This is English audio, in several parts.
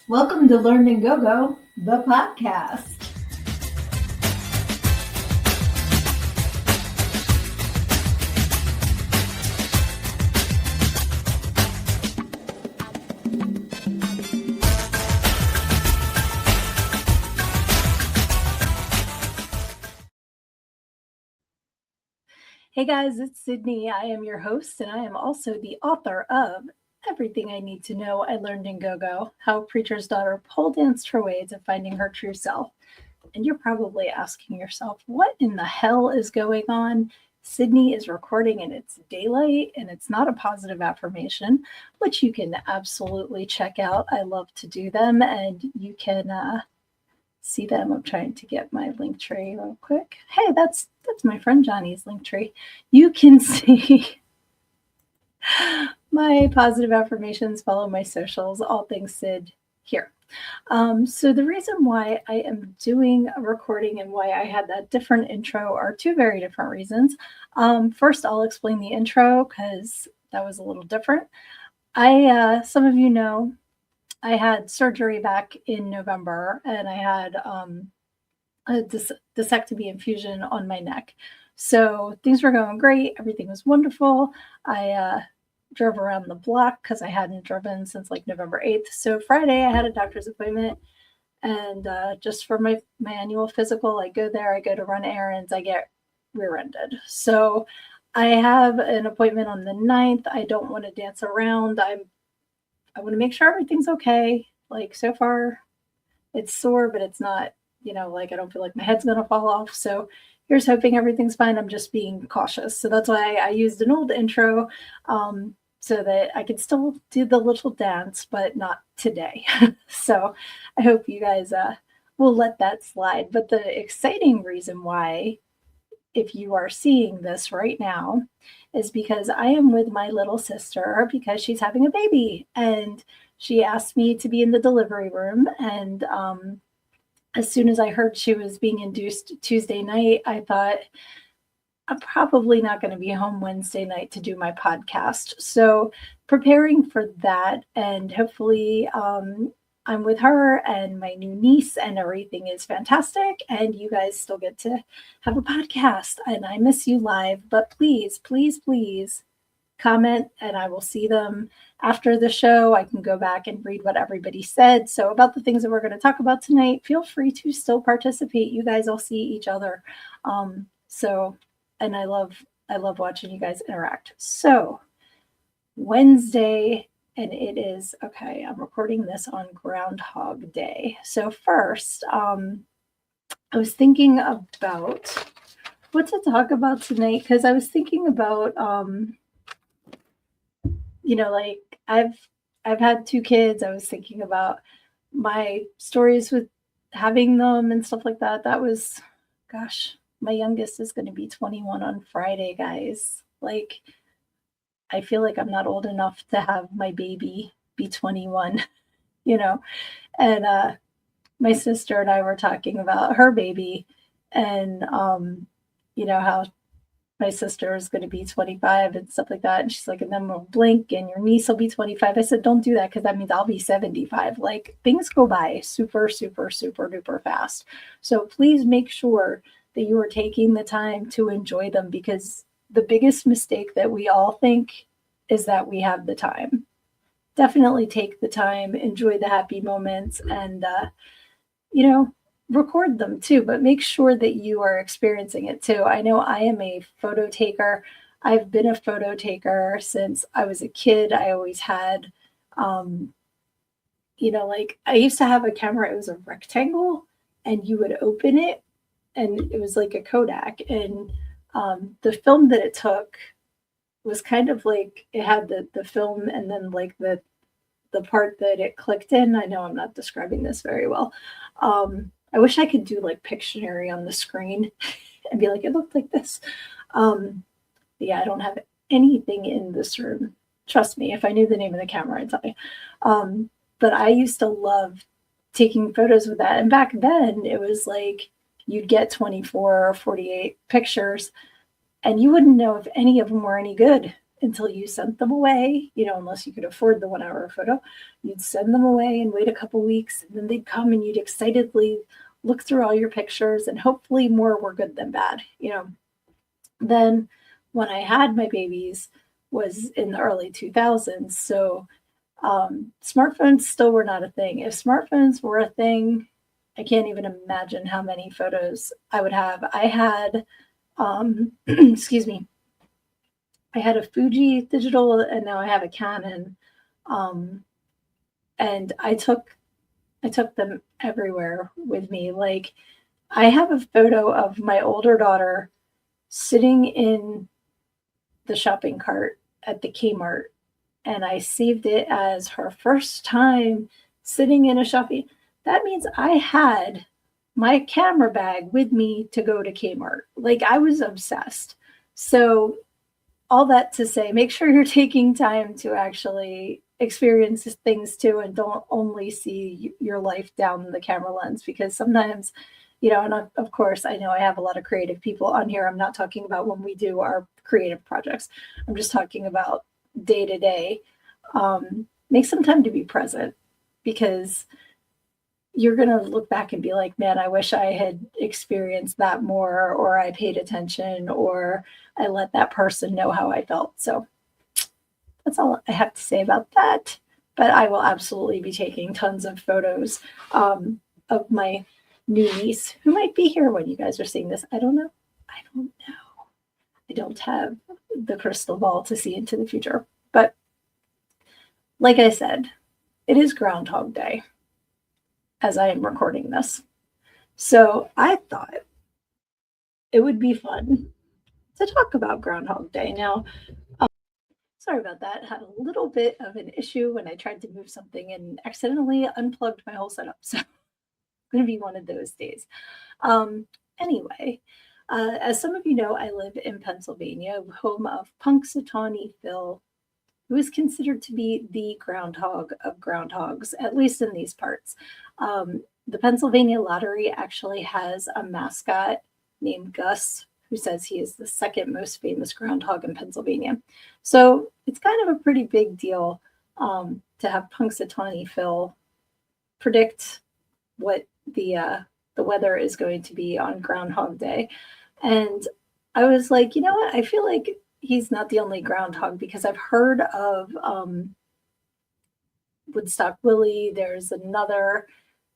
Welcome to Learn and Go Go, the podcast. Hey guys, it's Sydnee. I am your host, and I am also the author of Everything I Need to Know I Learned in Go Go, How a Preacher's Daughter Pole Danced Her Way to Finding Her True Self. And you're probably asking yourself, what in the hell is going on? Sydnee is recording in its daylight, and it's not a positive affirmation, which you can absolutely check out. I love to do them, and you can see them. I'm trying to get my link tree real quick. Hey, that's my friend Johnny's link tree. You can see my positive affirmations, follow my socials, all things Sid here. So the reason why I am doing a recording and why I had that different intro are two very different reasons. First, I'll explain the intro because that was a little different. Some of you know, I had surgery back in November, and I had a discectomy infusion on my neck. So things were going great. Everything was wonderful. I drove around the block because I hadn't driven since like November 8th. So Friday, I had a doctor's appointment, and just for my annual physical, I go there, I go to run errands, I get rear-ended. So I have an appointment on the 9th. I don't want to dance around. I want to make sure everything's okay. Like so far, it's sore, but it's not, like I don't feel like my head's going to fall off. So here's hoping everything's fine. I'm just being cautious. So that's why I used an old intro so that I could still do the little dance, but not today. So I hope you guys will let that slide. But the exciting reason why, if you are seeing this right now, is because I am with my little sister because she's having a baby, and she asked me to be in the delivery room. And as soon as I heard she was being induced Tuesday night, I thought, I'm probably not going to be home Wednesday night to do my podcast. So preparing for that, and hopefully I'm with her and my new niece, and everything is fantastic. And you guys still get to have a podcast. And I miss you live, but please, please, please comment, and I will see them after the show. I can go back and read what everybody said. So about the things that we're going to talk about tonight, feel free to still participate. You guys all see each other. And I love watching you guys interact. So Wednesday, and it is, okay, I'm recording this on Groundhog Day. So first, I was thinking about what to talk about tonight, because I was thinking about, like I've had two kids. I was thinking about my stories with having them and stuff like that. That was, gosh, my youngest is going to be 21 on Friday, guys. Like, I feel like I'm not old enough to have my baby be 21, and my sister and I were talking about her baby, and how my sister is going to be 25 and stuff like that. And she's like, and then we'll blink and your niece will be 25. I said, don't do that, because that means I'll be 75. Like, things go by super, super, super duper fast. So please make sure that you are taking the time to enjoy them, because the biggest mistake that we all think is that we have the time. Definitely take the time, enjoy the happy moments, and, record them too, but make sure that you are experiencing it too. I know I am a photo taker. I've been a photo taker since I was a kid. I always had, like I used to have a camera. It was a rectangle, and you would open it, and it was like a Kodak. And the film that it took was kind of like, it had the film and then like the part that it clicked in. I know I'm not describing this very well. I wish I could do like Pictionary on the screen and be like, it looked like this. Yeah, I don't have anything in this room. Trust me, if I knew the name of the camera, I'd tell you. But I used to love taking photos with that. And back then it was like, you'd get 24 or 48 pictures, and you wouldn't know if any of them were any good until you sent them away, unless you could afford the 1 hour photo. You'd send them away and wait a couple weeks, and then they'd come and you'd excitedly look through all your pictures, and hopefully more were good than bad. Then when I had my babies was in the early 2000s. So smartphones still were not a thing. If smartphones were a thing, I can't even imagine how many photos I would have. I had, excuse me, I had a Fuji digital, and now I have a Canon. And I took them everywhere with me. Like, I have a photo of my older daughter sitting in the shopping cart at the Kmart, and I saved it as her first time sitting in a shopping. That means I had my camera bag with me to go to Kmart. Like, I was obsessed. So all that to say, make sure you're taking time to actually experience things too, and don't only see your life down the camera lens, because sometimes, and of course, I know I have a lot of creative people on here. I'm not talking about when we do our creative projects. I'm just talking about day to day. Make some time to be present, because you're going to look back and be like, man, I wish I had experienced that more, or I paid attention, or I let that person know how I felt. So that's all I have to say about that. But I will absolutely be taking tons of photos of my new niece, who might be here when you guys are seeing this. I don't know. I don't have the crystal ball to see into the future. But like I said, it is Groundhog Day as I am recording this. So I thought it would be fun to talk about Groundhog Day. Now, sorry about that. Had a little bit of an issue when I tried to move something and accidentally unplugged my whole setup. So it's going to be one of those days. Anyway, as some of you know, I live in Pennsylvania, home of Punxsutawney Phil, who is considered to be the groundhog of groundhogs, at least in these parts. The Pennsylvania Lottery actually has a mascot named Gus, who says he is the second most famous groundhog in Pennsylvania. So it's kind of a pretty big deal to have Punxsutawney Phil predict what the weather is going to be on Groundhog Day. And I was like, you know what? I feel like he's not the only groundhog, because I've heard of Woodstock Willie. There's another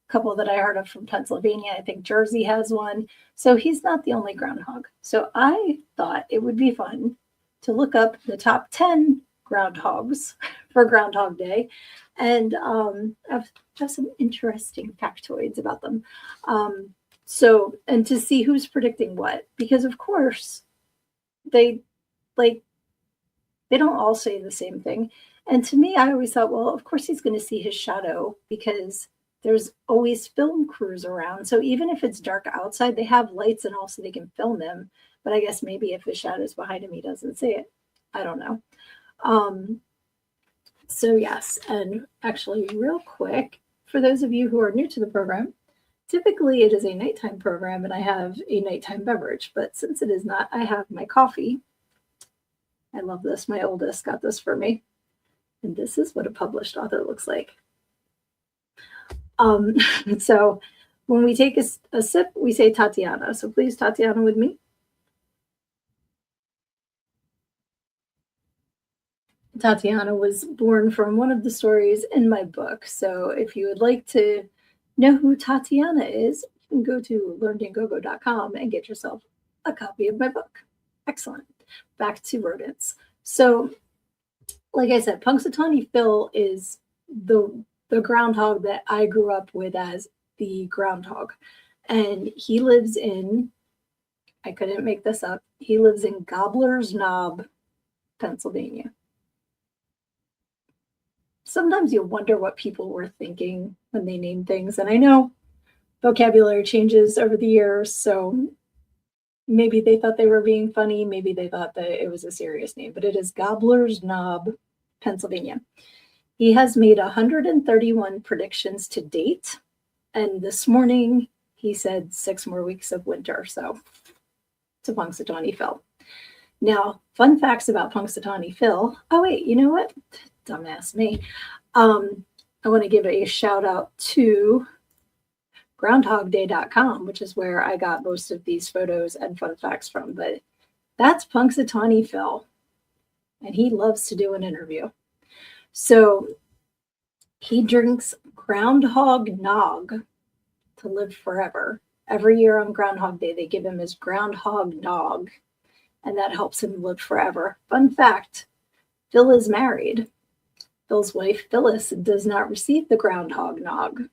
couple that I heard of from Pennsylvania. I think Jersey has one. So he's not the only groundhog. So I thought it would be fun to look up the top 10 groundhogs for Groundhog Day, and have some interesting factoids about them. And to see who's predicting what, because of course they don't all say the same thing. And to me, I always thought, well, of course he's going to see his shadow, because there's always film crews around. So even if it's dark outside, they have lights and all, so they can film him. But I guess maybe if his shadow's behind him, he doesn't see it. I don't know. So yes, and actually real quick, for those of you who are new to the program, typically it is a nighttime program and I have a nighttime beverage, but since it is not, I have my coffee. I love this. My oldest got this for me. And this is what a published author looks like. So when we take a sip, we say Tatiana. So please, Tatiana, with me. Tatiana was born from one of the stories in my book. So if you would like to know who Tatiana is, you can go to learnedingogo.com and get yourself a copy of my book. Excellent. Back to rodents. So, like I said, Punxsutawney Phil is the groundhog that I grew up with as the groundhog. And he lives in, I couldn't make this up, he lives in Gobbler's Knob, Pennsylvania. Sometimes you wonder what people were thinking when they name things. And I know vocabulary changes over the years, so maybe they thought they were being funny. Maybe they thought that it was a serious name, but it is Gobbler's Knob, Pennsylvania. He has made 131 predictions to date. And this morning he said 6 more weeks of winter. So to Punxsutawney Phil. Now, fun facts about Punxsutawney Phil. Oh, wait, you know what? Dumbass me. I want to give a shout out to groundhogday.com, which is where I got most of these photos and fun facts from. But that's Punxsutawney Phil, and he loves to do an interview. So he drinks groundhog nog to live forever. Every year on Groundhog Day, they give him his groundhog nog, and that helps him live forever. Fun fact, Phil is married. Phil's wife, Phyllis, does not receive the groundhog nog.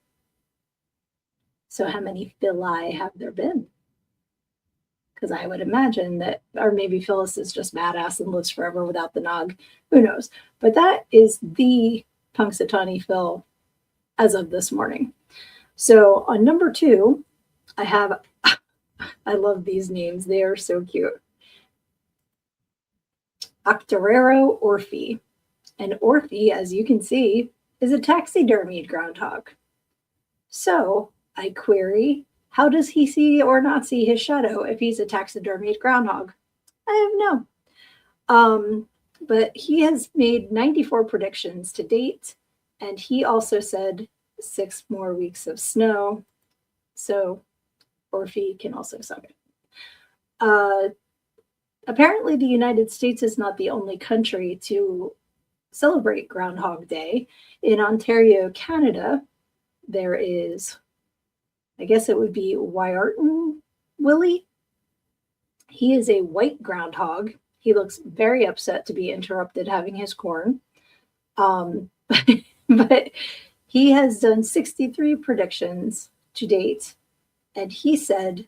So how many Phili have there been? Because I would imagine that, or maybe Phyllis is just badass and lives forever without the nog. Who knows? But that is the Punxsutawney Phil as of this morning. So on number 2, I have, I love these names. They are so cute. Octoraro Orphy. And Orphy, as you can see, is a taxidermied groundhog. So I query, how does he see or not see his shadow if he's a taxidermied groundhog? I have no. But he has made 94 predictions to date, and he also said 6 more weeks of snow. So Orphy can also suck it. Apparently, the United States is not the only country to celebrate Groundhog Day. In Ontario, Canada, there is, I guess it would be Wyarton Willie. He is a white groundhog. He looks very upset to be interrupted having his corn. But he has done 63 predictions to date, and he said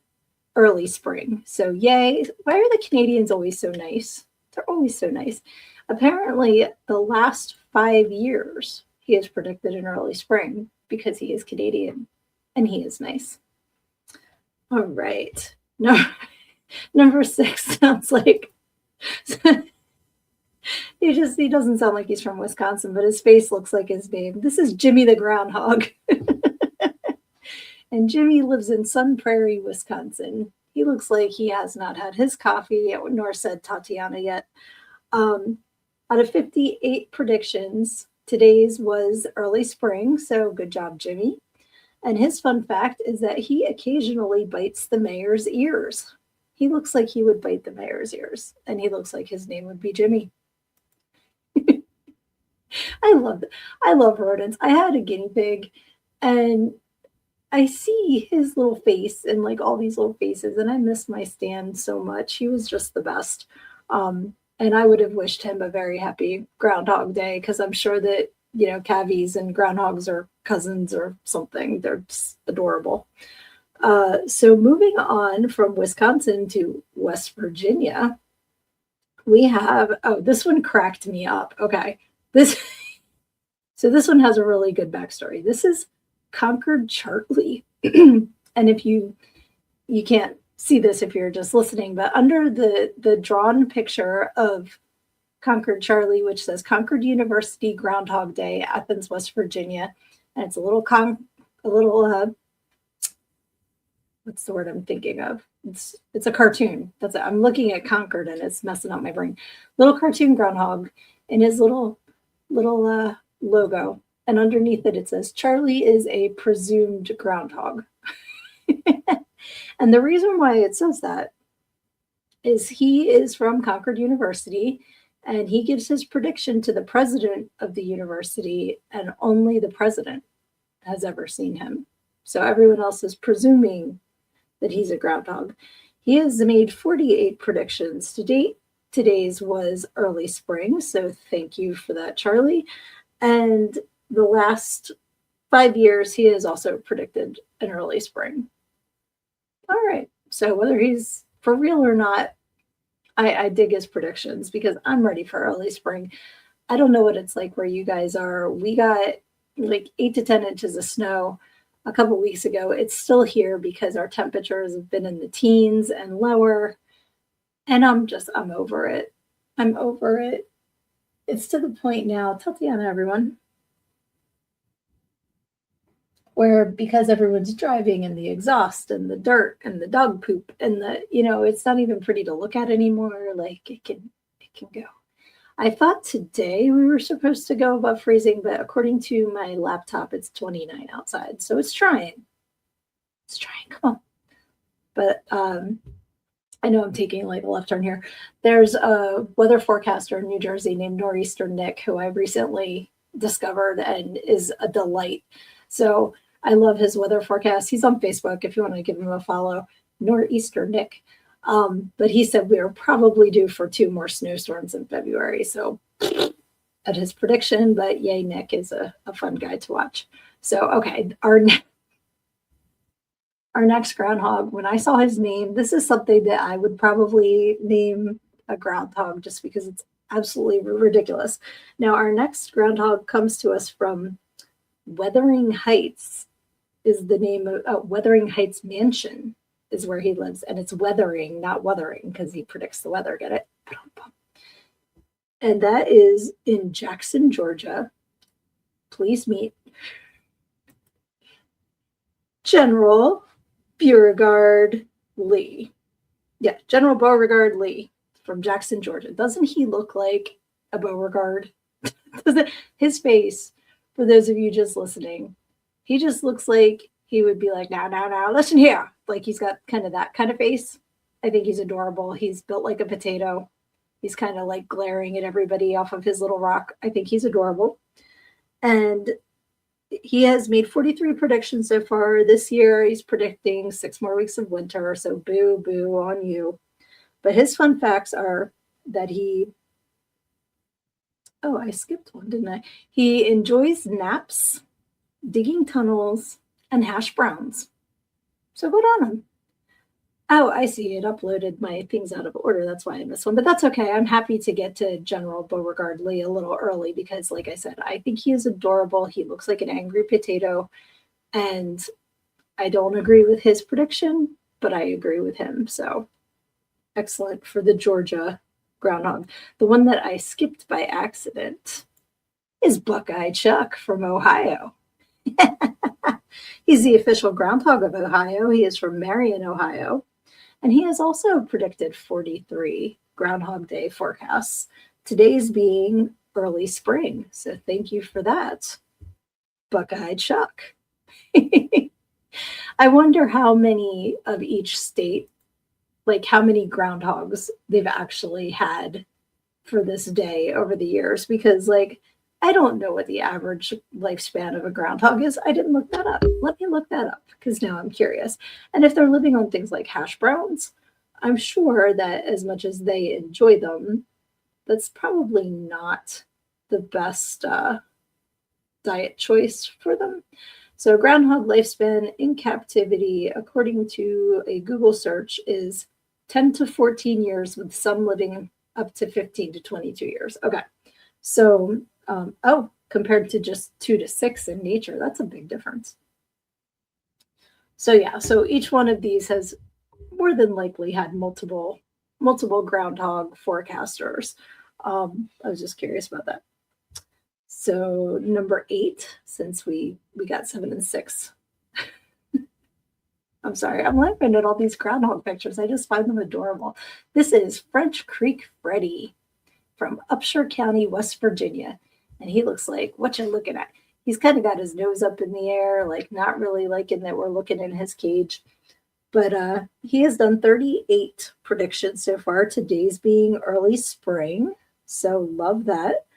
early spring. So yay. Why are the Canadians always so nice? They're always so nice. Apparently, the last 5 years, he has predicted an early spring because he is Canadian and he is nice. All right. No, number 6 sounds like he doesn't sound like he's from Wisconsin, but his face looks like his name. This is Jimmy the Groundhog. And Jimmy lives in Sun Prairie, Wisconsin. He looks like he has not had his coffee yet, nor said Tatiana yet. Out of 58 predictions, today's was early spring, so good job, Jimmy. And his fun fact is that he occasionally bites the mayor's ears. He looks like he would bite the mayor's ears, and he looks like his name would be Jimmy. I love rodents. I had a guinea pig, and I see his little face and like all these little faces, and I miss my Stan so much. He was just the best. And I would have wished him a very happy Groundhog Day because I'm sure that, cavies and groundhogs are cousins or something. They're just adorable. So moving on from Wisconsin to West Virginia, we have, this one cracked me up. Okay. So this one has a really good backstory. This is Concord Charlie. And if you can't see this if you're just listening, but under the drawn picture of Concord Charlie, which says Concord University Groundhog Day, Athens, West Virginia, and it's a little what's the word I'm thinking of? It's a cartoon. That's it. I'm looking at Concord and it's messing up my brain. Little cartoon groundhog in his little logo, and underneath it says Charlie is a presumed groundhog. And the reason why it says that is he is from Concord University, and he gives his prediction to the president of the university, and only the president has ever seen him. So everyone else is presuming that he's a groundhog. He has made 48 predictions to date. Today's was early spring, so thank you for that, Charlie. And the last 5 years, he has also predicted an early spring. All right. So whether he's for real or not, I dig his predictions because I'm ready for early spring. I don't know what it's like where you guys are. We got like 8 to 10 inches of snow a couple weeks ago. It's still here because our temperatures have been in the teens and lower. And I'm over it. I'm over it. It's to the point now. Tatiana, everyone. where because everyone's driving and the exhaust and the dirt and the dog poop and it's not even pretty to look at anymore. Like it can go. I thought today we were supposed to go above freezing, but according to my laptop, it's 29 outside. So it's trying. It's trying. Come on. But I know I'm taking like a left turn here. There's a weather forecaster in New Jersey named Nor'easter Nick, who I recently discovered and is a delight. So I love his weather forecast. He's on Facebook if you want to give him a follow, Nor'easter Nick. But he said we are probably due for 2 more snowstorms in February. So at his prediction, but yay, Nick is a fun guy to watch. So, okay, our next groundhog, when I saw his name, this is something that I would probably name a groundhog just because it's absolutely ridiculous. Now, our next groundhog comes to us from Wuthering Heights, is the name of Wuthering Heights Mansion is where he lives. And it's weathering, not wuthering, because he predicts the weather. Get it? And that is in Jackson, Georgia. Please meet General Beauregard Lee. Yeah, General Beauregard Lee from Jackson, Georgia. Doesn't he look like a Beauregard? His face, for those of you just listening, he just looks like he would be like, now, listen here. Like he's got kind of that kind of face. I think he's adorable. He's built like a potato. He's kind of like glaring at everybody off of his little rock. I think he's adorable. And he has made 43 predictions so far this year. He's predicting 6 more weeks of winter. So boo, boo on you. But his fun facts are that I skipped one, didn't I? He enjoys naps, digging tunnels, and hash browns. So good on him. Oh, I see. It uploaded my things out of order. That's why I missed one. But that's okay. I'm happy to get to General Beauregard Lee a little early because, like I said, I think he is adorable. He looks like an angry potato. And I don't agree with his prediction, but I agree with him. So excellent for the Georgia groundhog. The one that I skipped by accident is Buckeye Chuck from Ohio. He's the official groundhog of Ohio. He is from Marion, Ohio. And he has also predicted 43 Groundhog Day forecasts, today's being early spring. So thank you for that, Buckeye Chuck. I wonder how many of each state, like how many groundhogs they've actually had for this day over the years, because like, I don't know what the average lifespan of a groundhog is. I didn't look that up. Let me look that up because now I'm curious. And if they're living on things like hash browns, I'm sure that as much as they enjoy them, that's probably not the best diet choice for them. So groundhog lifespan in captivity, according to a Google search, is 10 to 14 years, with some living up to 15 to 22 years. Okay. So compared to just 2 to 6 in nature, that's a big difference. So yeah, so each one of these has more than likely had multiple groundhog forecasters. I was just curious about that. So number 8, since we got 7 and 6. I'm sorry, I'm laughing at all these groundhog pictures. I just find them adorable. This is French Creek Freddy from Upshur County, West Virginia. And he looks like, what you looking at? He's kind of got his nose up in the air, like not really liking that we're looking in his cage. But he has done 38 predictions so far, today's being early spring. So love that.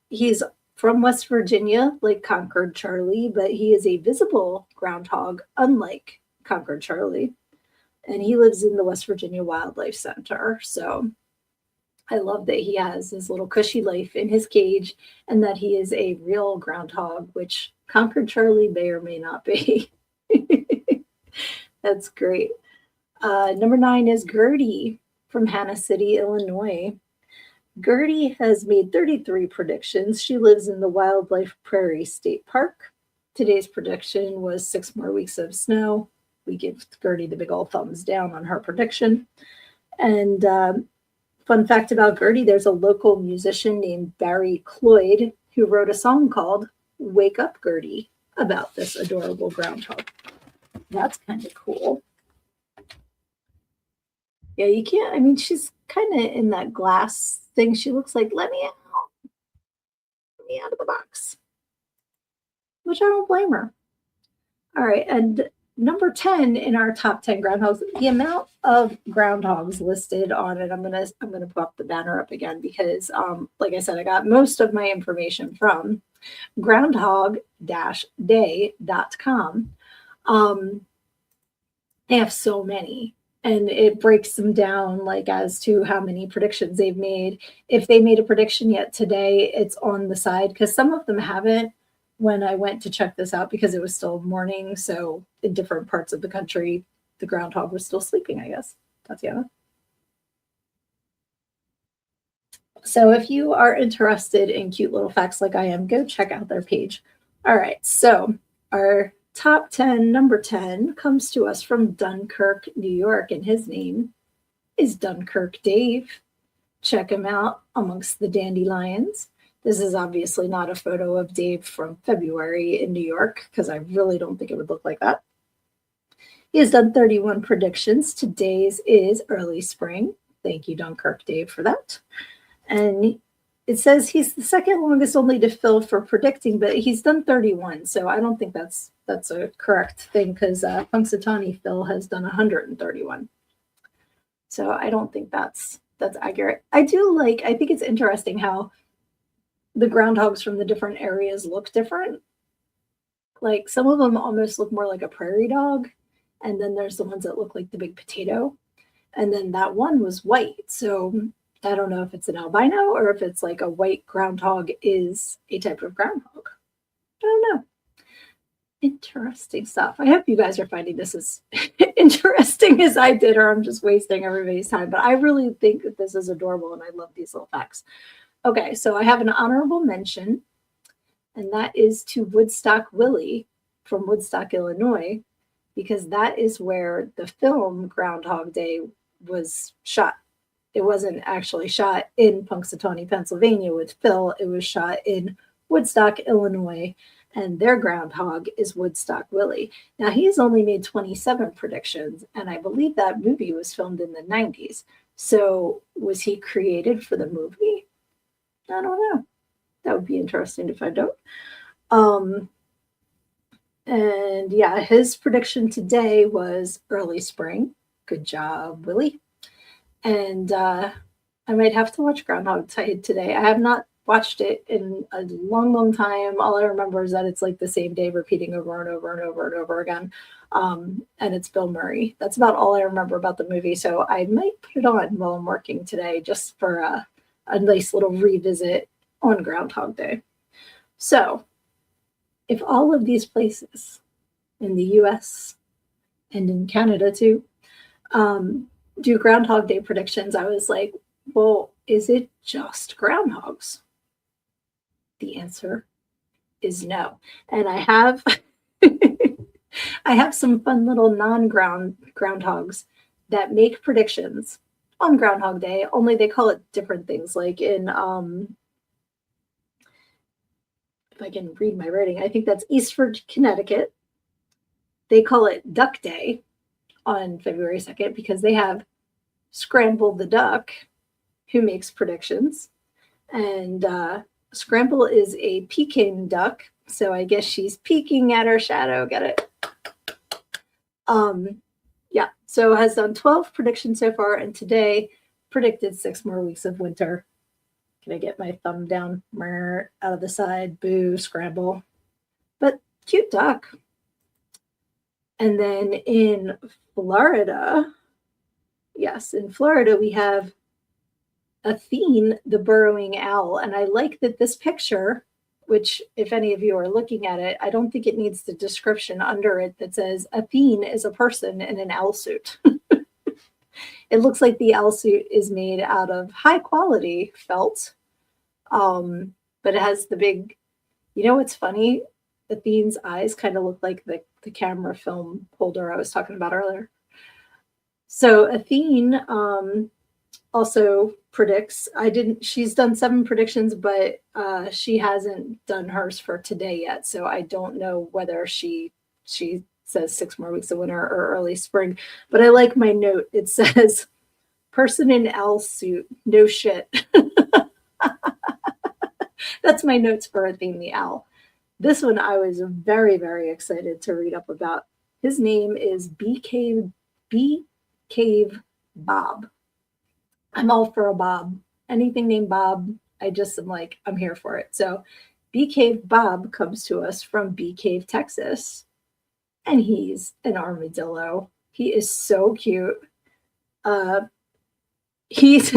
He's from West Virginia, like Concord Charlie, but he is a visible groundhog, unlike Concord Charlie. And he lives in the West Virginia Wildlife Center. So I love that he has his little cushy life in his cage and that he is a real groundhog, which Concord Charlie may or may not be. That's great. Number 9 is Gertie from Hannah City, Illinois. Gertie has made 33 predictions. She lives in the Wildlife Prairie State Park. Today's prediction was 6 more weeks of snow. We give Gertie the big old thumbs down on her prediction. And fun fact about Gertie, there's a local musician named Barry Cloyd who wrote a song called Wake Up, Gertie. about this adorable groundhog. That's kind of cool. Yeah, you can't, I mean, she's kind of in that glass thing. She looks like, let me out of the box, which I don't blame her. All right, and number 10 in our top 10 groundhogs, the amount of groundhogs listed on it. I'm gonna pop the banner up again because like I said, I got most of my information from groundhog-day.com. They have so many, and it breaks them down like as to how many predictions they've made. If they made a prediction yet today, it's on the side because some of them haven't. When I went to check this out, because it was still morning, so in different parts of the country, the groundhog was still sleeping, I guess. Tatiana. So if you are interested in cute little facts like I am, go check out their page. All right, so our top 10, number 10, comes to us from Dunkirk, New York, and his name is Dunkirk Dave. Check him out amongst the dandelions. This is obviously not a photo of Dave from February in New York, because I really don't think it would look like that. He has done 31 predictions. Today's is early spring. Thank you, Dunkirk Dave, for that. And it says he's the second longest only to Phil for predicting, but he's done 31. So I don't think that's a correct thing because Punxsutawney Phil has done 131. So I don't think that's accurate. I think it's interesting how the groundhogs from the different areas look different. Like some of them almost look more like a prairie dog. And then there's the ones that look like the big potato. And then that one was white. So I don't know if it's an albino or if it's like a white groundhog is a type of groundhog. I don't know. Interesting stuff. I hope you guys are finding this as interesting as I did, or I'm just wasting everybody's time. But I really think that this is adorable and I love these little facts. Okay, so I have an honorable mention, and that is to Woodstock Willie from Woodstock, Illinois, because that is where the film Groundhog Day was shot. It wasn't actually shot in Punxsutawney, Pennsylvania with Phil. It was shot in Woodstock, Illinois, and their groundhog is Woodstock Willie. Now, he's only made 27 predictions, and I believe that movie was filmed in the 90s. So was he created for the movie? I don't know. That would be interesting to find out. And yeah, his prediction today was early spring. Good job, Willie. And I might have to watch Groundhog Day today. I have not watched it in a long, long time. All I remember is that it's like the same day repeating over and over and over and over again. And it's Bill Murray. That's about all I remember about the movie. So I might put it on while I'm working today just for a nice little revisit on Groundhog Day. So if all of these places in the US and in Canada too do Groundhog Day predictions, I was like, well, is it just groundhogs? The answer is no. And I have I have some fun little non-groundhogs that make predictions on Groundhog Day, only they call it different things. Like in if I can read my writing, I think that's Eastford, Connecticut. They call it Duck Day on February 2nd because they have Scramble the Duck, who makes predictions. And Scramble is a Peking duck, so I guess she's peeking at her shadow. Get it? Yeah, so has done 12 predictions so far, and today predicted 6 more weeks of winter. Can I get my thumb down out of the side? Boo, Scramble. But cute duck. And then in Florida, yes, in Florida, we have Athene, the burrowing owl. And I like that this picture, which if any of you are looking at it, I don't think it needs the description under it that says Athene is a person in an owl suit. It looks like the owl suit is made out of high quality felt, but it has the big, you know what's funny? Athene's eyes kind of look like the camera film holder I was talking about earlier. So Athene also predicts. She's done 7 predictions, but she hasn't done hers for today yet. So I don't know whether she says 6 more weeks of winter or early spring. But I like my note. It says, person in owl suit, no shit. That's my notes for a theme, the owl. This one I was very, very excited to read up about. His name is B Cave Bob. I'm all for a Bob. Anything named Bob, I just am like, I'm here for it. So Bee Cave Bob comes to us from Bee Cave, Texas. And he's an armadillo. He is so cute. He's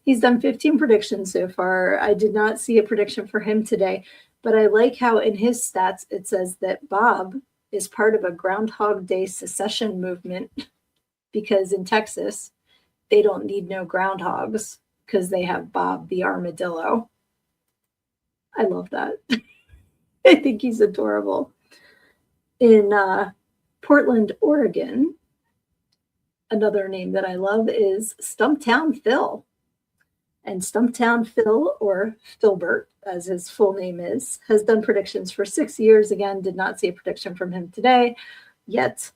he's done 15 predictions so far. I did not see a prediction for him today, but I like how in his stats it says that Bob is part of a Groundhog Day secession movement because in Texas, they don't need no groundhogs because they have Bob the armadillo. I love that. I think he's adorable. In Portland, Oregon, another name that I love is Stumptown Phil. And Stumptown Phil, or Philbert, as his full name is, has done predictions for 6 years. Again, did not see a prediction from him today yet.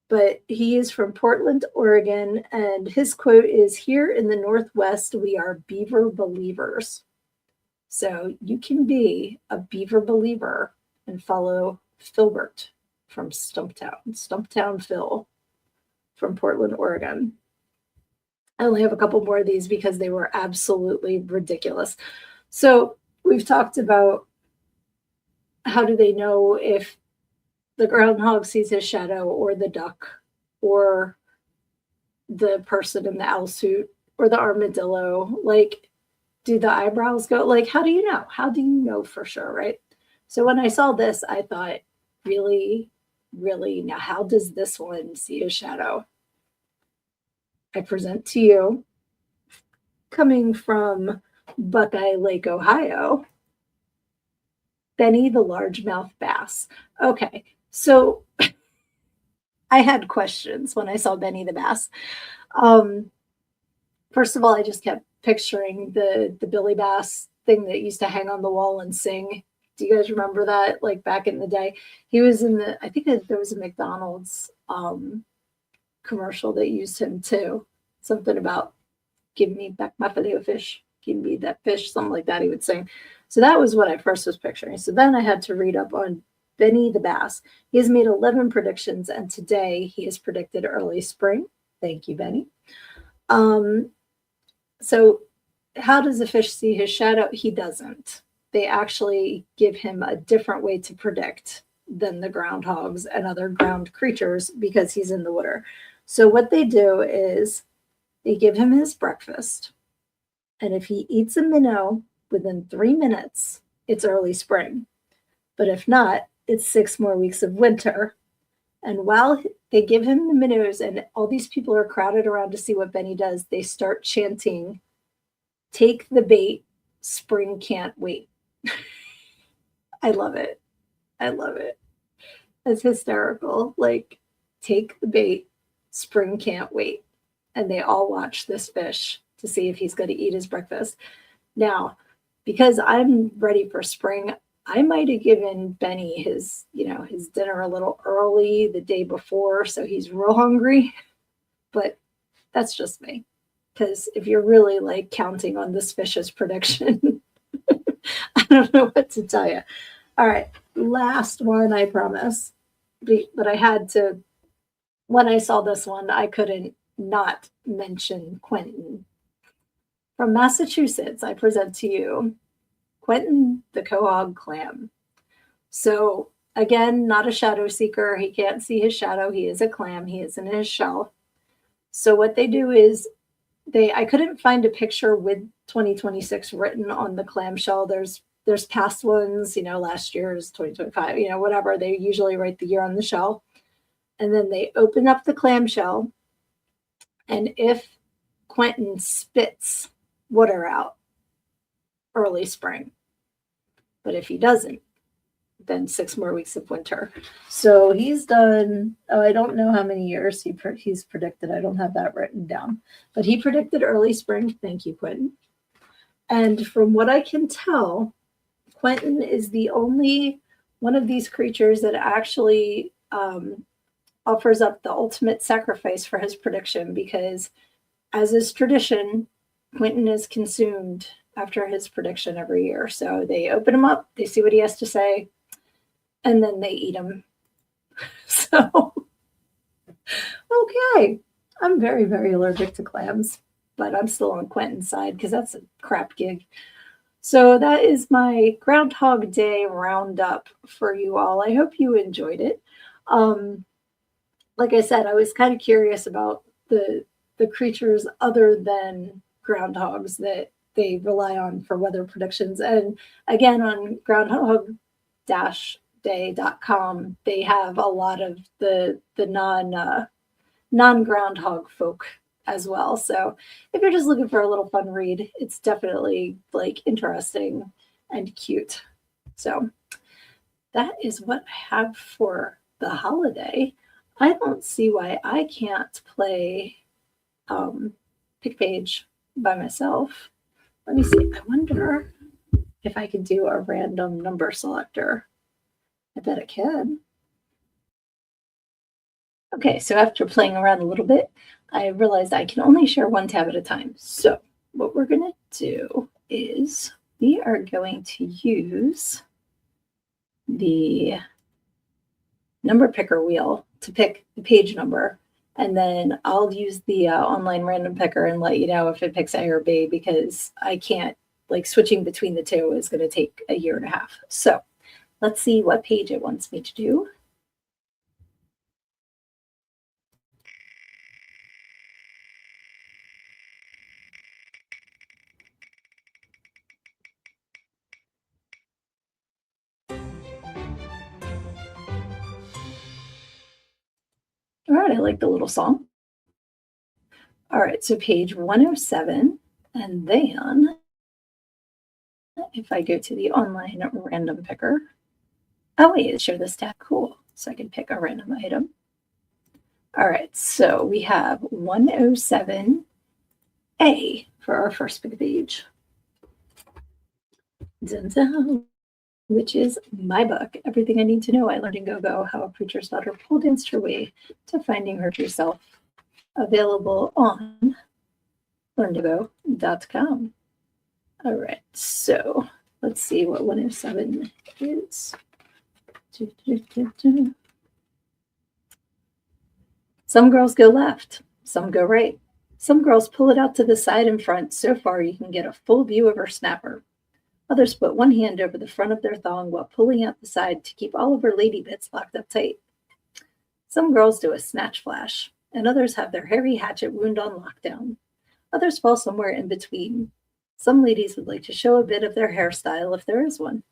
But he is from Portland, Oregon, and his quote is, "Here in the Northwest, we are beaver believers." So you can be a beaver believer and follow Philbert from Stumptown Phil from Portland, Oregon. I only have a couple more of these because they were absolutely ridiculous. So we've talked about how do they know if the groundhog sees his shadow or the duck or the person in the owl suit or the armadillo. Like, do the eyebrows go? Like, how do you know? How do you know for sure, right? So when I saw this, I thought, really, really, now how does this one see his shadow? I present to you, coming from Buckeye Lake, Ohio, Benny the largemouth bass. Okay, so I had questions when I saw Benny the bass. First of all, I just kept picturing the Billy Bass thing that used to hang on the wall and sing. Do you guys remember that? Like back in the day, he was in I think there was a McDonald's commercial that used him too. Something about give me back my filet of fish, give me that fish, something like that he would sing. So that was what I first was picturing. So then I had to read up on Benny the bass. He has made 11 predictions, and today he has predicted early spring. Thank you, Benny. So how does a fish see his shadow? He doesn't. They actually give him a different way to predict than the groundhogs and other ground creatures because he's in the water. So what they do is they give him his breakfast, and if he eats a minnow within 3 minutes, it's early spring. But if not, it's 6 more weeks of winter. And while they give him the minnows and all these people are crowded around to see what Benny does, they start chanting, "Take the bait, spring can't wait." I love it. I love it. It's hysterical. Like, take the bait, spring can't wait. And they all watch this fish to see if he's going to eat his breakfast. Now, because I'm ready for spring, I might have given Benny his dinner a little early the day before, so he's real hungry. But that's just me. Because if you're really like counting on this fish's prediction, I don't know what to tell you. All right, last one, I promise. But I had to, when I saw this one, I couldn't not mention Quentin. From Massachusetts, I present to you Quentin the quahog clam. So again, not a shadow seeker. He can't see his shadow. He is a clam. He is in his shell. So what they do is I couldn't find a picture with 2026 written on the clamshell. There's past ones, last year's 2025, whatever. They usually write the year on the shell. And then they open up the clamshell. And if Quentin spits water out, early spring. But if he doesn't, then 6 more weeks of winter. So he's done, I don't know how many years he's predicted. I don't have that written down. But he predicted early spring. Thank you, Quentin. And from what I can tell, Quentin is the only one of these creatures that actually offers up the ultimate sacrifice for his prediction, because as is tradition, Quentin is consumed after his prediction every year. So they open him up, they see what he has to say, and then they eat him. So, okay. I'm very, very allergic to clams, but I'm still on Quentin's side because that's a crap gig. So that is my Groundhog Day roundup for you all. I hope you enjoyed it. Like I said, I was kind of curious about the creatures other than groundhogs that they rely on for weather predictions. And again, on groundhog-day.com, they have a lot of the non-groundhog folk as well. So if you're just looking for a little fun read, it's definitely like interesting and cute. So that is what I have for the holiday. I don't see why I can't play Pick Page by myself. Let me see. I wonder if I could do a random number selector. I bet I can. Okay, so after playing around a little bit, I realized I can only share one tab at a time. So what we're going to do is we are going to use the number picker wheel to pick the page number. And then I'll use the online random picker and let you know if it picks A or B, because I can't, like, switching between the two is going to take a year and a half. So let's see what page it wants me to do. All right, I like the little song. All right, so page 107, and then if I go to the online random picker, oh wait, share this tab, cool. So I can pick a random item. All right, so we have 107A for our first pick page. Dun -dun, which is my book, Everything I Need to Know I Learned in Go-Go, How a Preacher's Daughter Pole Danced Her Way to Finding Her True Self, available on learntogo.com. All right, so let's see what 107 is. Some girls go left, some go right. Some girls pull it out to the side and front so far you can get a full view of her snapper. Others put one hand over the front of their thong while pulling out the side to keep all of her lady bits locked up tight. Some girls do a snatch flash, and others have their hairy hatchet wound on lockdown. Others fall somewhere in between. Some ladies would like to show a bit of their hairstyle if there is one.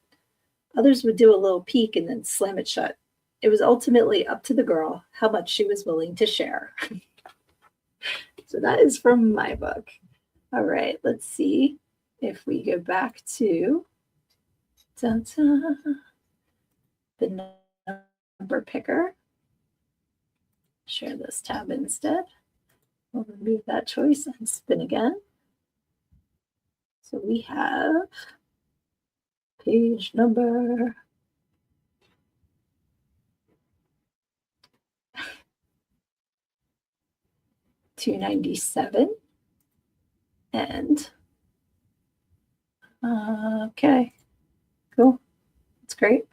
Others would do a little peek and then slam it shut. It was ultimately up to the girl how much she was willing to share. So that is from my book. All right, let's see if we go back to the number picker. Share this tab instead. We'll remove that choice and spin again. So we have page number 297. And okay, cool. That's great.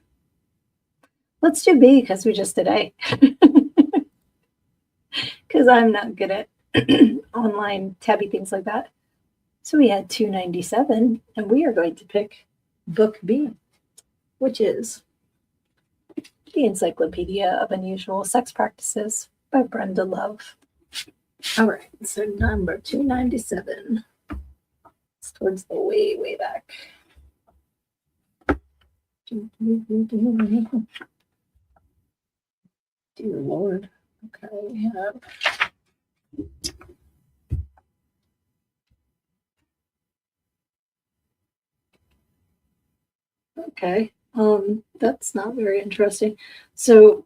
Let's do B because we just did A. Because I'm not good at online tabby things like that. So we had 297, and we are going to pick book B, which is The Encyclopedia of Unusual Sex Practices by Brenda Love. All right, so number 297. It's towards the way, way back. Dear Lord. Okay, we have okay. That's not very interesting. So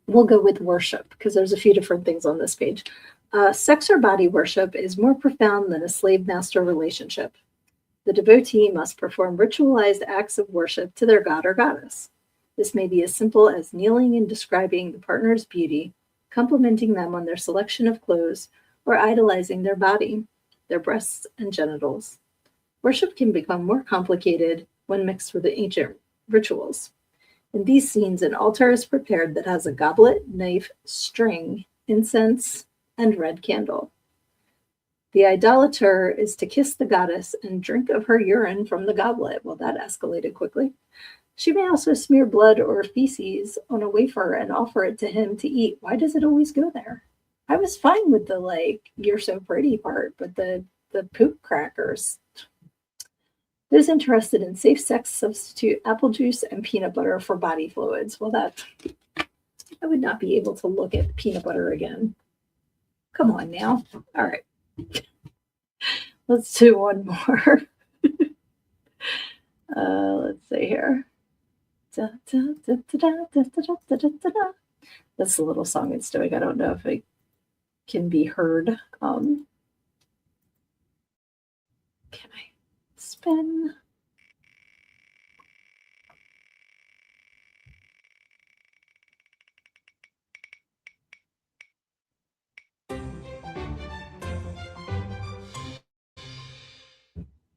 we'll go with worship because there's a few different things on this page. Sex or body worship is more profound than a slave master relationship. The devotee must perform ritualized acts of worship to their god or goddess. This may be as simple as kneeling and describing the partner's beauty, complimenting them on their selection of clothes, or idolizing their body, their breasts and genitals. Worship can become more complicated when mixed with the ancient rituals. In these scenes, an altar is prepared that has a goblet, knife, string, incense, and red candle. The idolater is to kiss the goddess and drink of her urine from the goblet. Well, that escalated quickly. She may also smear blood or feces on a wafer and offer it to him to eat. Why does it always go there? I was fine with the you're so pretty part, but the poop crackers. Those interested in safe sex substitute apple juice and peanut butter for body fluids. Well, I would not be able to look at peanut butter again. Come on now. All right. Let's do one more. Let's see here. That's a little song in Stoic. I don't know if it can be heard. Can I spin?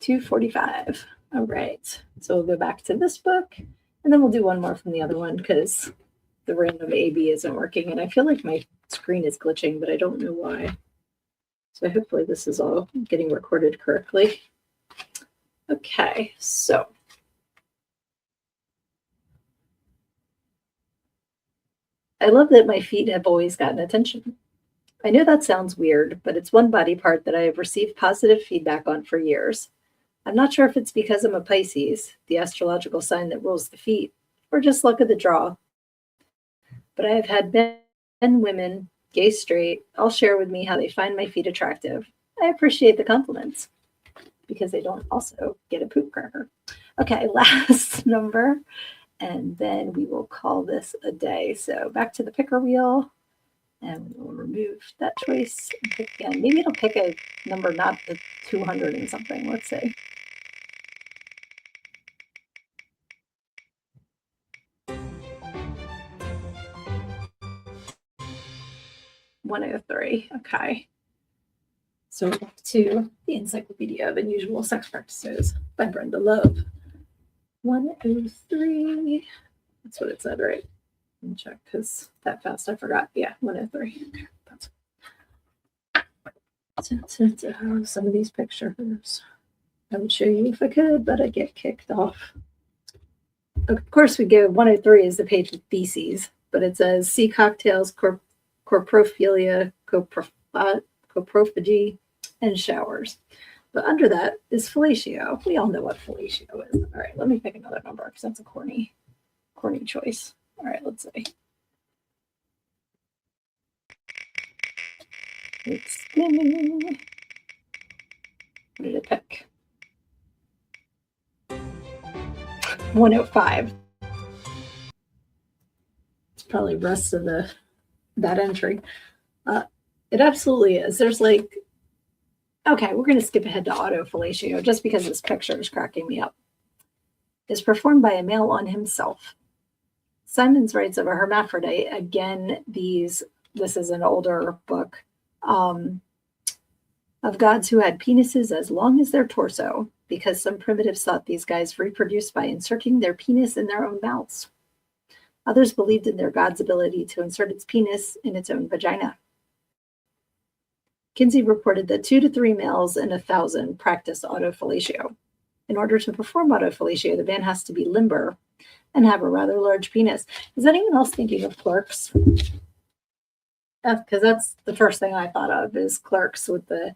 $2.45. All right. So we'll go back to this book, and then we'll do one more from the other one because the random AB isn't working, and I feel like my screen is glitching, but I don't know why. So hopefully this is all getting recorded correctly. Okay, so I love that my feet have always gotten attention. I know that sounds weird, but it's one body part that I have received positive feedback on for years. I'm not sure if it's because I'm a Pisces, the astrological sign that rules the feet, or just luck of the draw. But I have had men, women, gay, straight, all share with me how they find my feet attractive. I appreciate the compliments because they don't also get a poop cracker. Okay, last number, and then we will call this a day. So back to the picker wheel, and we'll remove that choice and pick again. Maybe it'll pick a number, not the 200 and something. Let's see. 103. Okay. So back to the Encyclopedia of Unusual Sex Practices by Brenda Love. 103. That's what it said, right? Let me check because that fast I forgot. Yeah, 103. Okay, that's some of these pictures. I would show you if I could, but I get kicked off. Of course, we go 103 is the page with feces, but it says sea cocktails, corprophilia, coprophagy, and showers. But under that is fellatio. We all know what fellatio is. All right, let me pick another number because that's a corny choice. All right, let's see. It's spinning. What did it pick? 105. It's probably the rest of that entry. It absolutely is. There's okay, we're going to skip ahead to autofellatio just because this picture is cracking me up. Is performed by a male on himself. Simons writes of a hermaphrodite. Again, this is an older book of gods who had penises as long as their torso because some primitives thought these guys reproduced by inserting their penis in their own mouths. Others believed in their god's ability to insert its penis in its own vagina. Kinsey reported that 2 to 3 males in 1,000 practiced autofellatio. In order to perform autofellatio, the man has to be limber and have a rather large penis. Is anyone else thinking of Clerks? Because that's the first thing I thought of is Clerks with the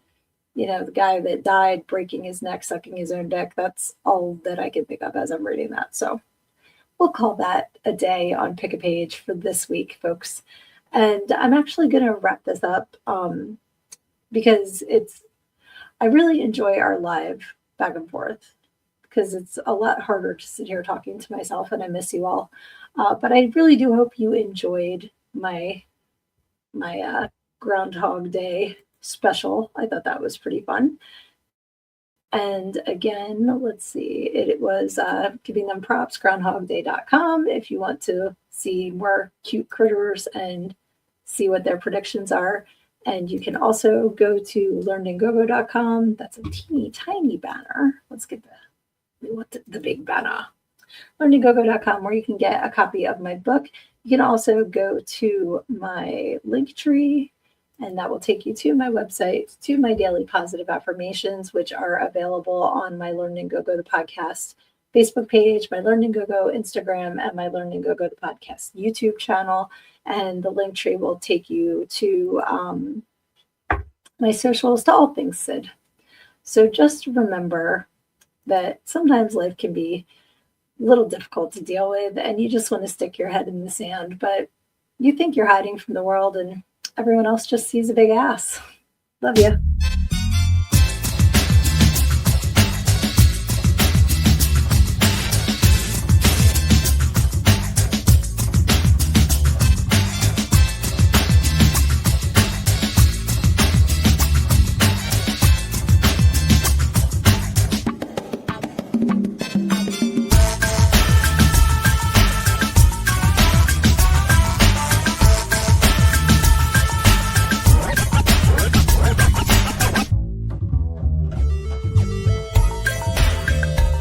guy that died breaking his neck, sucking his own dick. That's all that I can think of as I'm reading that. So we'll call that a day on Pick a Page for this week, folks. And I'm actually going to wrap this up because I really enjoy our live back and forth because it's a lot harder to sit here talking to myself, and I miss you all. But I really do hope you enjoyed my Groundhog Day special. I thought that was pretty fun. And again, let's see, it was giving them props, groundhogday.com, if you want to see more cute critters and see what their predictions are. And you can also go to learnedingogo.com. That's a teeny tiny banner. Let's get the big banner. Learnedingogo.com, where you can get a copy of my book. You can also go to my link tree, and that will take you to my website, to my daily positive affirmations, which are available on my Learn and Go Go the podcast Facebook page, my Learn and Go Go Instagram, and my Learn and Go Go the podcast YouTube channel. And the link tree will take you to my socials, to all things Sid. So just remember that sometimes life can be a little difficult to deal with, and you just want to stick your head in the sand, but you think you're hiding from the world, and everyone else just sees a big ass. Love you.